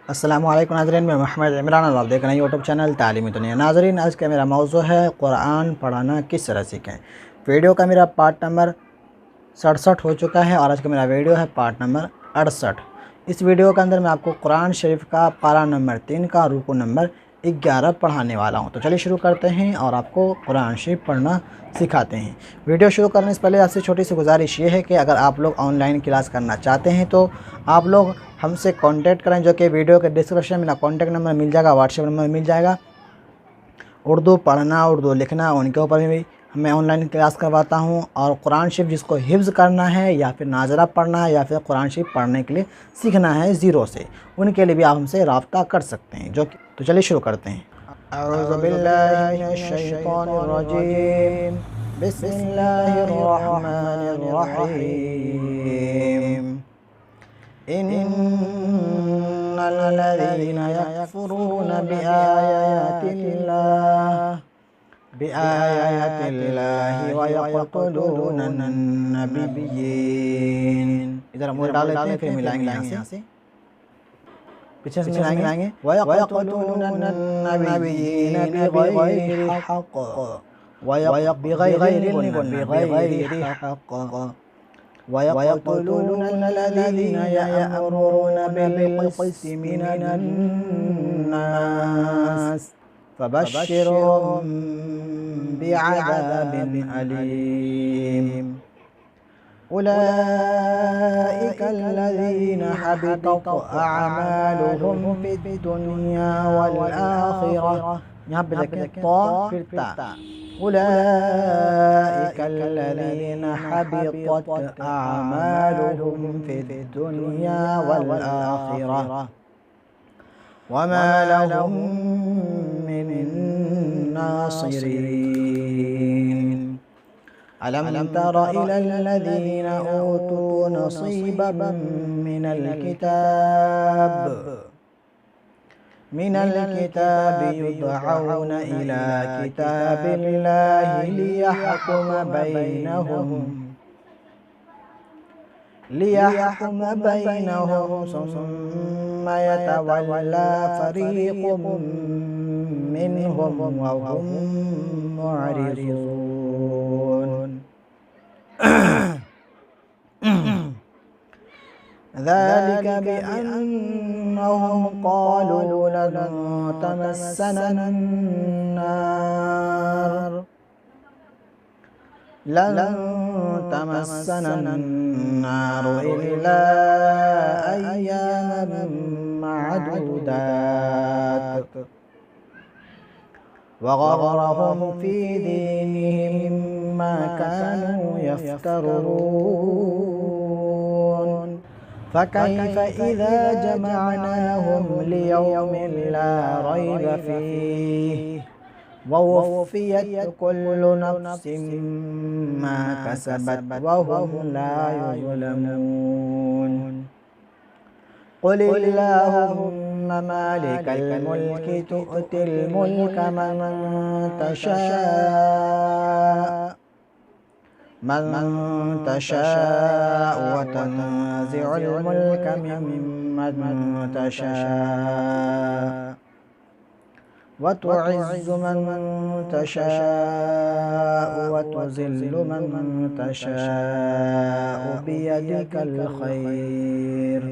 अस्सलामु अलैकुम नाज़रीन, मैं मोहम्मद इमरान और आप देख रहे हैं यूट्यूब चैनल तालीमी दुनिया। नाज़रीन, आज का मेरा मौजू है कुरान पढ़ना किस तरह सीखें। वीडियो का मेरा पार्ट नंबर 67 हो चुका है और आज का मेरा वीडियो है पार्ट नंबर 68। इस वीडियो के अंदर मैं आपको कुरान शरीफ का पारा नंबर 3 का रुकू नंबर 11 पढ़ाने वाला हूं। तो चलिए शुरू करते हैं और आपको कुरान शरीफ पढ़ना सिखाते हैं। वीडियो शुरू करने से पहले आपसे छोटी सी गुजारिश ये है कि अगर आप लोग ऑनलाइन क्लास करना चाहते हैं तो आप लोग हमसे कांटेक्ट करें, जो कि वीडियो के डिस्क्रिप्शन में मेरा कॉन्टैक्ट नंबर मिल जाएगा, व्हाट्सएप नंबर मिल जाएगा। उर्दू पढ़ना, उर्दू लिखना, उनके ऊपर भी मैं ऑनलाइन क्लास करवाता हूं। और कुरान शरीफ जिसको हिफ्ज़ करना है या फिर नाज़रा पढ़ना है या फिर कुरान शरीफ पढ़ने के लिए सीखना है ज़ीरो से, उनके लिए भी आप हमसे रब्ता कर सकते हैं। जो तो चलिए शुरू करते हैं। अऊज़ु बिल्लाहि मिनश शैतानिर रजीम, बिस्मिल्लाहिर रहमानिर रहीम। इन्नल लज़ीना यकफ़ुरूना बिआयातिल्लाहि व यक़्तुलूनन नबिय्यीन। इधर हम डाल लेते हैं, फिर मिलाएंगे यहाँ से, पीछे से मिलाएंगे। व यक़्तुलूनन नबिय्यीन बिग़ैरि हक़्क़ बिग़ैरि हक़्क़ वयक़तुलून الذين يأمرون بالقسط من الناس فبشرهم بعذاب أليم أولئك الذين حبطت أعمالهم في الدنيا والآخرة। यहाँ पे देखें तो फिर ता। أولئك الذين حبطت أعمالهم في الدنيا والآخرة وما لهم من ناصرين। ألم تر إلى الذين أوتوا نصيبا من الكتاب يدعون إلى كتاب الله ليحكم بينهم ثم يتولى فريق منهم وهم معرضون ذلك بأنهم قالوا لن تمسنا النار إلا أياما معدودات وغرهم في دينهم ما كانوا يفترون فكيف إذا جمعناهم ليوم لا ريب فيه ووفيت كل نفس ما كسبت وهم لا يظلمون قل اللهم مالك الملك تؤتي الملك من تشاء وتنزع الملك ممن تشاء وتعز من تشاء وتذل من تشاء بيدك الخير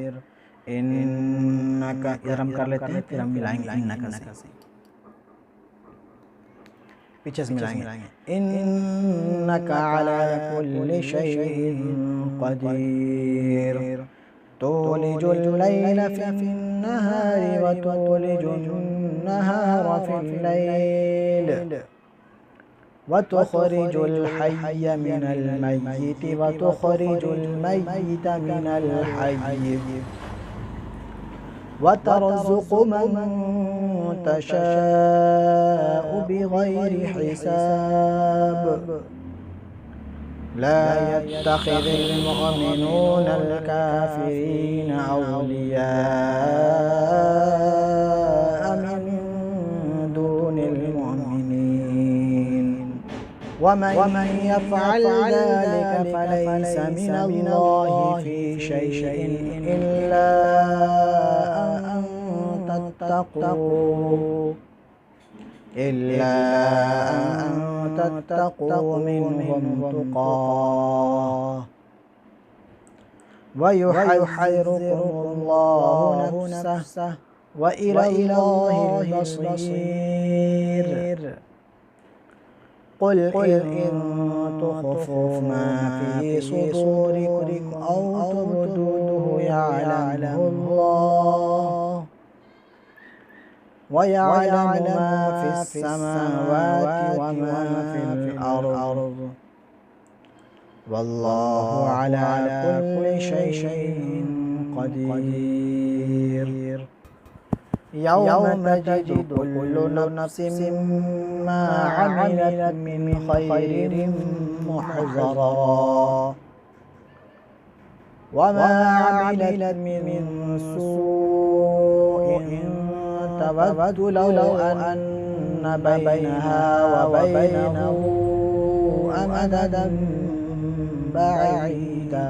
إنك इधर हम कर लेते हैं, फिर हम मिलाएंगे इन्नका से, पीछे से मिलाएंगे। इन्नका अला कुल्लि शैइन क़दीर तूलिजुल लैल फिन्नहारि व तूलिजुन नहार फिल्लैल व तुख़रिजुल हय्य मिनल मय्यित व तुख़रिजुल मय्यित मिनल हय्य वतरज़ुक़ु मन तशाअ बिग़ैरि हिसाब ला यत्तख़िज़िल मुअमिनूनल काफ़िरीन औलियाअ मिन दूनिल मुअमिनीन वमन यफ़अल ज़ालिक फलैस मिनल्लाहि फ़ी शैइन इल्ला تتقوا إلا أن تتقوا منهم تقاه ويحذركم الله نفسه وإلى الله المصير. قل إن تخفوا ما في صدوركم أو تبدوه يعلمه الله ويعلم ما في السماوات وما في الأرض والله على كل شيء قدير. يوم تجد كل نفس ما عملت من خير محضرا وما عملت من سوء تود لو أن بينها وبينه أمدا بعيدا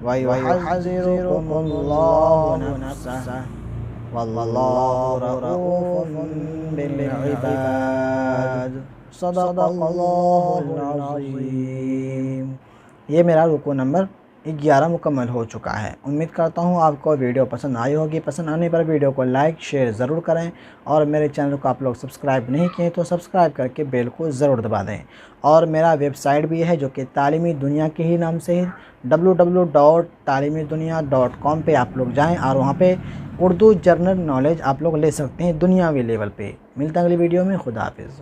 ويحذركم الله نفسه والله رؤوف بالعباد. صدق الله العظीम। ये मेरा रुकू नंबर 11 मुकम्मल हो चुका है। उम्मीद करता हूँ आपको वीडियो पसंद आई होगी। पसंद आने पर वीडियो को लाइक शेयर ज़रूर करें और मेरे चैनल को आप लोग सब्सक्राइब नहीं किए तो सब्सक्राइब करके बेल को ज़रूर दबा दें। और मेरा वेबसाइट भी है जो कि तालीमी दुनिया के ही नाम से ही www.talimidunia.com पे आप लोग जाएं और वहाँ पे उर्दू जनरल नॉलेज आप लोग ले सकते हैं दुनियावी लेवल पे। मिलता है अगली वीडियो में। खुदा हाफिज़।